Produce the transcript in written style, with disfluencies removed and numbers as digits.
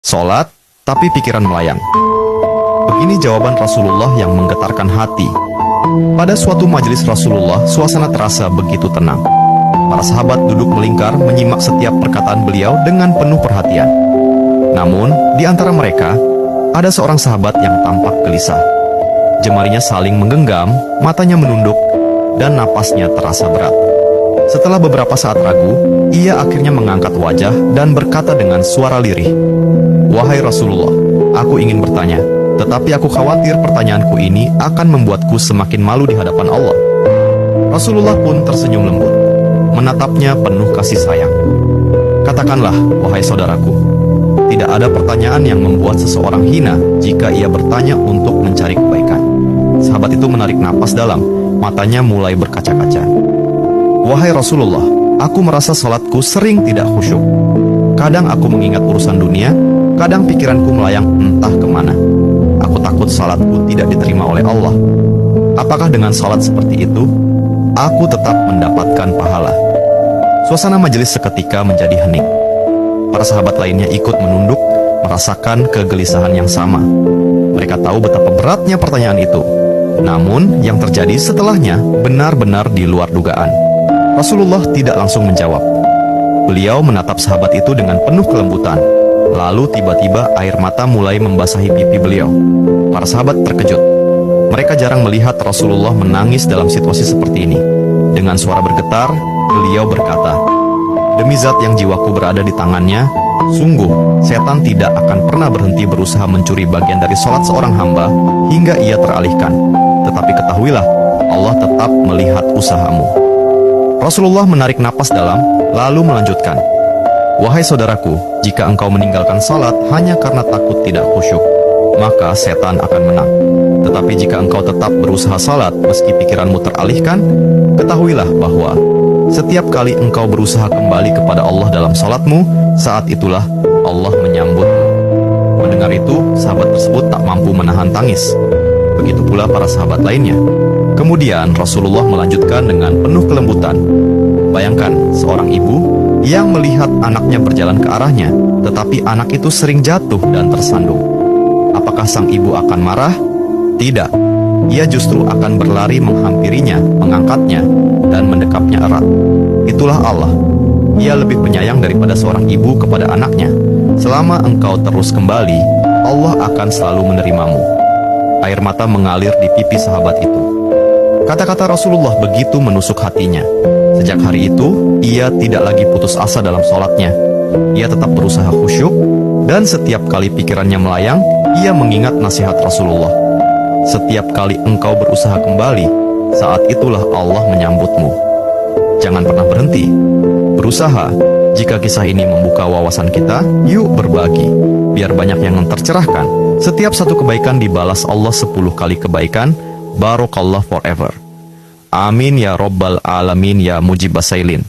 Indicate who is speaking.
Speaker 1: Sholat, tapi pikiran melayang. Begini jawaban Rasulullah yang menggetarkan hati. Pada suatu majelis Rasulullah, suasana terasa begitu tenang. Para sahabat duduk melingkar menyimak setiap perkataan beliau dengan penuh perhatian. Namun, di antara mereka, ada seorang sahabat yang tampak gelisah. Jemarinya saling menggenggam, matanya menunduk, dan napasnya terasa berat. Setelah beberapa saat ragu, ia akhirnya mengangkat wajah dan berkata dengan suara lirih, "Wahai Rasulullah, aku ingin bertanya, tetapi aku khawatir pertanyaanku ini akan membuatku semakin malu di hadapan Allah." Rasulullah pun tersenyum lembut, menatapnya penuh kasih sayang. "Katakanlah, wahai saudaraku, tidak ada pertanyaan yang membuat seseorang hina jika ia bertanya untuk mencari kebaikan." Sahabat itu menarik napas dalam, matanya mulai berkaca-kaca. "Wahai Rasulullah, aku merasa salatku sering tidak khusyuk. Kadang aku mengingat urusan dunia, kadang pikiranku melayang entah kemana. Aku takut salatku tidak diterima oleh Allah. Apakah dengan salat seperti itu, aku tetap mendapatkan pahala?" Suasana majelis seketika menjadi hening. Para sahabat lainnya ikut menunduk, merasakan kegelisahan yang sama. Mereka tahu betapa beratnya pertanyaan itu. Namun, yang terjadi setelahnya benar-benar di luar dugaan. Rasulullah tidak langsung menjawab. Beliau menatap sahabat itu dengan penuh kelembutan. Lalu tiba-tiba air mata mulai membasahi pipi beliau. Para sahabat terkejut. Mereka jarang melihat Rasulullah menangis dalam situasi seperti ini. Dengan suara bergetar, beliau berkata, "Demi zat yang jiwaku berada di tangannya, sungguh setan tidak akan pernah berhenti berusaha mencuri bagian dari sholat seorang hamba hingga ia teralihkan. Tetapi ketahuilah, Allah tetap melihat usahamu." Rasulullah menarik napas dalam, lalu melanjutkan, "Wahai saudaraku, jika engkau meninggalkan salat hanya karena takut tidak khusyuk, maka setan akan menang. Tetapi jika engkau tetap berusaha salat meski pikiranmu teralihkan, ketahuilah bahwa setiap kali engkau berusaha kembali kepada Allah dalam salatmu, saat itulah Allah menyambutmu." Mendengar itu, sahabat tersebut tak mampu menahan tangis. Begitu pula para sahabat lainnya. Kemudian Rasulullah melanjutkan dengan penuh kelembutan, "Bayangkan seorang ibu yang melihat anaknya berjalan ke arahnya, tetapi anak itu sering jatuh dan tersandung. Apakah sang ibu akan marah? Tidak. Ia justru akan berlari menghampirinya, mengangkatnya, dan mendekapnya erat. Itulah Allah. Ia lebih penyayang daripada seorang ibu kepada anaknya. Selama engkau terus kembali, Allah akan selalu menerimamu." Air mata mengalir di pipi sahabat itu. Kata-kata Rasulullah begitu menusuk hatinya. Sejak hari itu, ia tidak lagi putus asa dalam sholatnya. Ia tetap berusaha khusyuk, dan setiap kali pikirannya melayang, ia mengingat nasihat Rasulullah. "Setiap kali engkau berusaha kembali, saat itulah Allah menyambutmu." Jangan pernah berhenti. Berusaha. Jika kisah ini membuka wawasan kita, yuk berbagi. Biar banyak yang tercerahkan. Setiap satu kebaikan dibalas Allah 10 kali kebaikan. Barakallah forever. Amin ya Rabbal Alamin ya Mujibas Sailin.